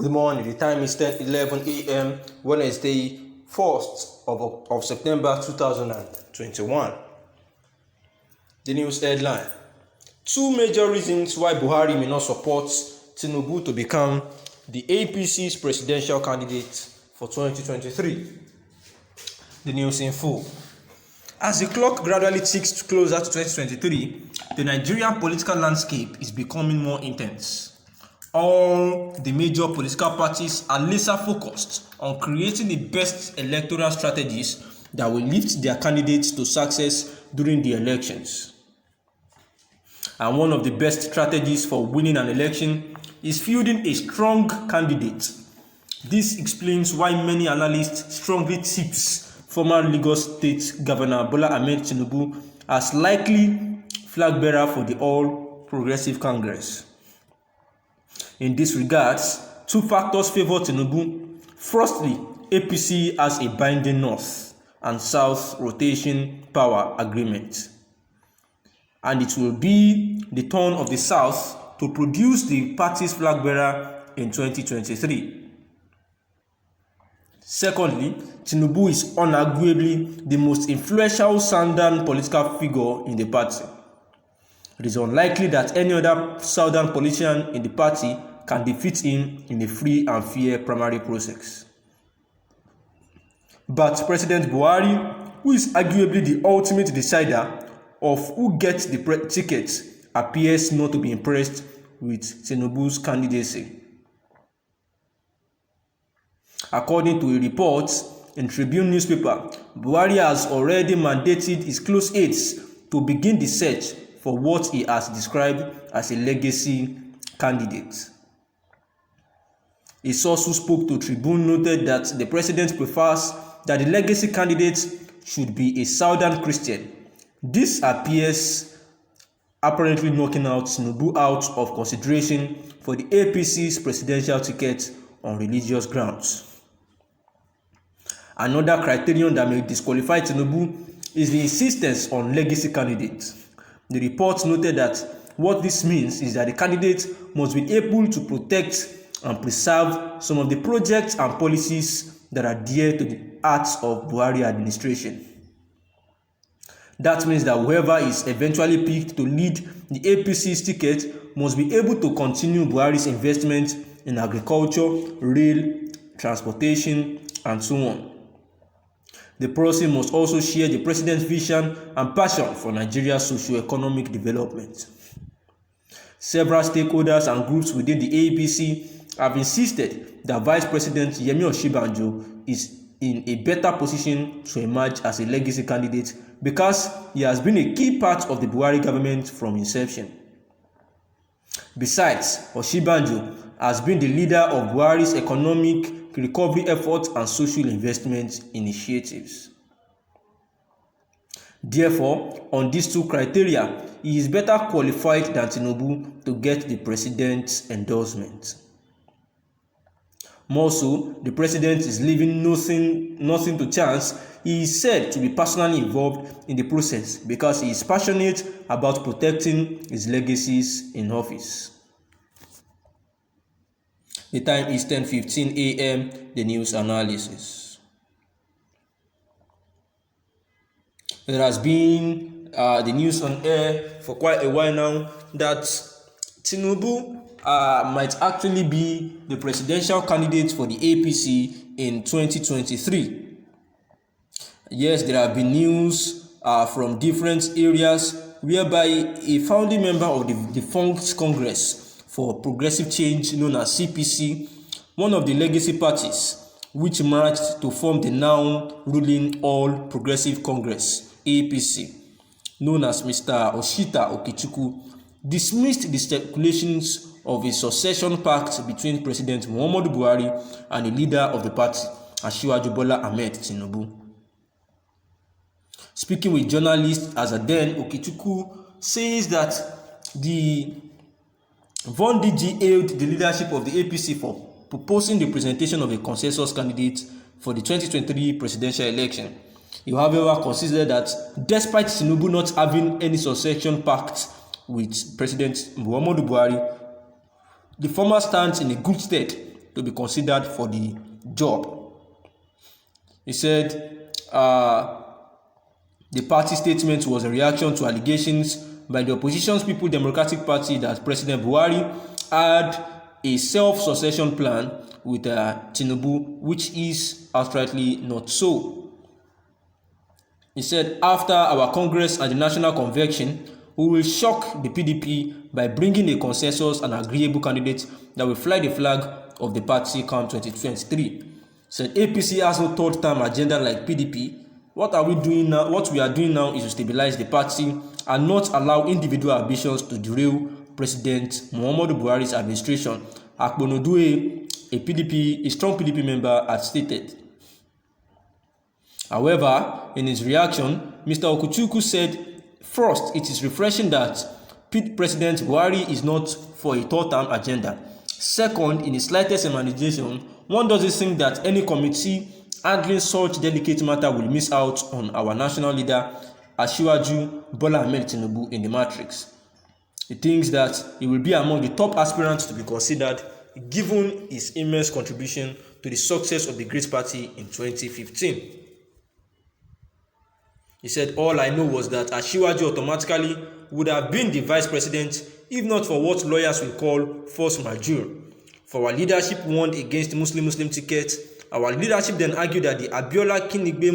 Good morning. The time is 10:11 a.m. Wednesday, 1st of September 2021. The news headline: Two major reasons why Buhari may not support Tinubu to become the APC's presidential candidate for 2023. The news in full. As the clock gradually ticks closer to 2023, the Nigerian political landscape is becoming more intense. All the major political parties are laser focused on creating the best electoral strategies that will lift their candidates to success during the elections. And one of the best strategies for winning an election is fielding a strong candidate. This explains why many analysts strongly tips former Lagos State Governor Bola Ahmed Tinubu as likely flag bearer for the All Progressive Congress. In this regard, two factors favor Tinubu. Firstly, APC has a binding north and south rotation power agreement, and it will be the turn of the south to produce the party's flag bearer in 2023. Secondly, Tinubu is unarguably the most influential southern political figure in the party. It is unlikely that any other southern politician in the party can defeat him in a free and fair primary process. But President Buhari, who is arguably the ultimate decider of who gets the ticket, appears not to be impressed with Tinubu's candidacy. According to a report in Tribune newspaper, Buhari has already mandated his close aides to begin the search for what he has described as a legacy candidate. A source who spoke to Tribune noted that the president prefers that the legacy candidate should be a Southern Christian. This appears apparently knocking out Tinubu out of consideration for the APC's presidential ticket on religious grounds. Another criterion that may disqualify Tinubu is the insistence on legacy candidates. The report noted that what this means is that the candidate must be able to protect and preserve some of the projects and policies that are dear to the hearts of Buhari administration. That means that whoever is eventually picked to lead the APC's ticket must be able to continue Buhari's investment in agriculture, rail, transportation, and so on. The person must also share the president's vision and passion for Nigeria's socio-economic development. Several stakeholders and groups within the APC have insisted that Vice President Yemi Osinbajo is in a better position to emerge as a legacy candidate because he has been a key part of the Buhari government from inception. Besides, Osinbajo has been the leader of Buhari's economic recovery efforts and social investment initiatives. Therefore, on these two criteria, he is better qualified than Tinubu to get the president's endorsement. More so, the president is leaving nothing to chance. He is said to be personally involved in the process because he is passionate about protecting his legacies in office. The time is 10:15 a.m. The news analysis. There has been the news on air for quite a while now that Tinubu might actually be the presidential candidate for the APC in 2023. Yes, there have been news from different areas whereby a founding member of the defunct Congress for Progressive Change, known as CPC, one of the legacy parties which merged to form the now ruling All Progressive Congress, APC, known as Mr. Oshita Okechukwu, dismissed the speculations of a succession pact between President Muhammadu Buhari and the leader of the party, Asiwaju Bola Ahmed Tinubu. Speaking with journalists as a then, Okechukwu says that the Von DG hailed the leadership of the APC for proposing the presentation of a consensus candidate for the 2023 presidential election. He, however, considered that despite Tinubu not having any succession pact with President Muhammadu Buhari, the former stands in a good stead to be considered for the job. He said the party statement was a reaction to allegations by the opposition's People Democratic Party that President Buhari had a self-succession plan with Tinubu, which is outrightly not so. He said, after our Congress and the National Convention, we will shock the PDP by bringing a consensus and agreeable candidate that will fly the flag of the party come 2023. Said APC has no third-term agenda like PDP. What are we doing now? What we are doing now is to stabilize the party and not allow individual ambitions to derail President Muhammadu Buhari's administration. Akponodue, a strong PDP member, had stated. However, in his reaction, Mr. Okuchukwu said, first, it is refreshing that President Buhari is not for a third-term agenda. Second, in the slightest imagination, one doesn't think that any committee handling such delicate matter will miss out on our national leader, Asiwaju Bola Ahmed Tinubu, in the matrix. He thinks that he will be among the top aspirants to be considered, given his immense contribution to the success of the great party in 2015. He said, all I know was that Asiwaju automatically would have been the vice president if not for what lawyers will call force majeure. For our leadership warned against the Muslim ticket, our leadership then argued that the Abiola Kinigbe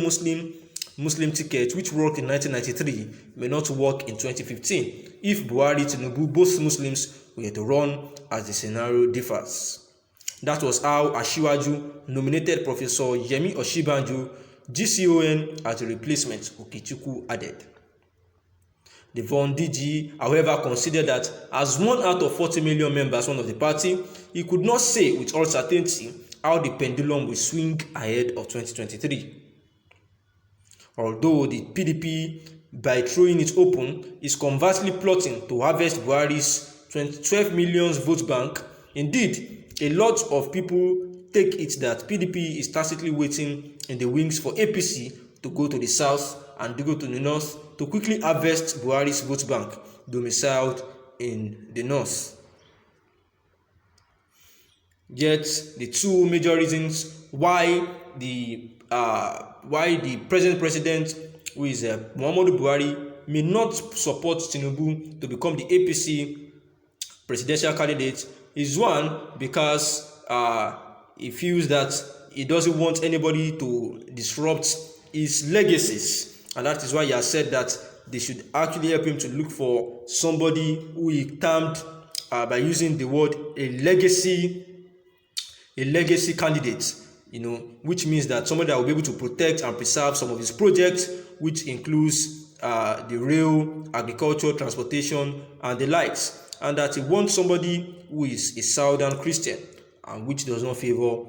Muslim ticket, which worked in 1993, may not work in 2015 if Buhari, Tinubu, both Muslims, were to run as the scenario differs. That was how Asiwaju nominated Professor Yemi Osinbajo, GCON, as a replacement, Okechukwu added. The Von DG, however, considered that as one out of 40 million members of the party, he could not say with all certainty how the pendulum will swing ahead of 2023. Although the PDP, by throwing it open, is conversely plotting to harvest Buhari's 12 million vote bank, indeed, a lot of people take it that PDP is tacitly waiting in the wings for APC to go to the south and to go to the north to quickly harvest Buhari's vote bank domiciled in the north. Yet the two major reasons why the present president, who is Muhammadu Buhari, may not support Tinubu to become the APC presidential candidate is one, because he feels that he doesn't want anybody to disrupt his legacies, and that is why he has said that they should actually help him to look for somebody who he termed by using the word a legacy candidate, which means that somebody that will be able to protect and preserve some of his projects, which includes the rail, agriculture, transportation, and the likes, and that he wants somebody who is a Southern Christian and which does not favor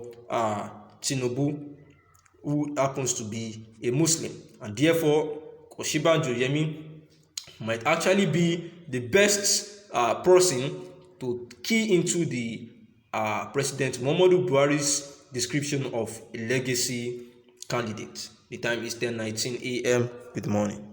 Tinubu, who happens to be a Muslim, and therefore Osinbajo Yemi might actually be the best person to key into the President Muhammadu Buhari's description of a legacy candidate. The time is 10:19 a.m. Good morning.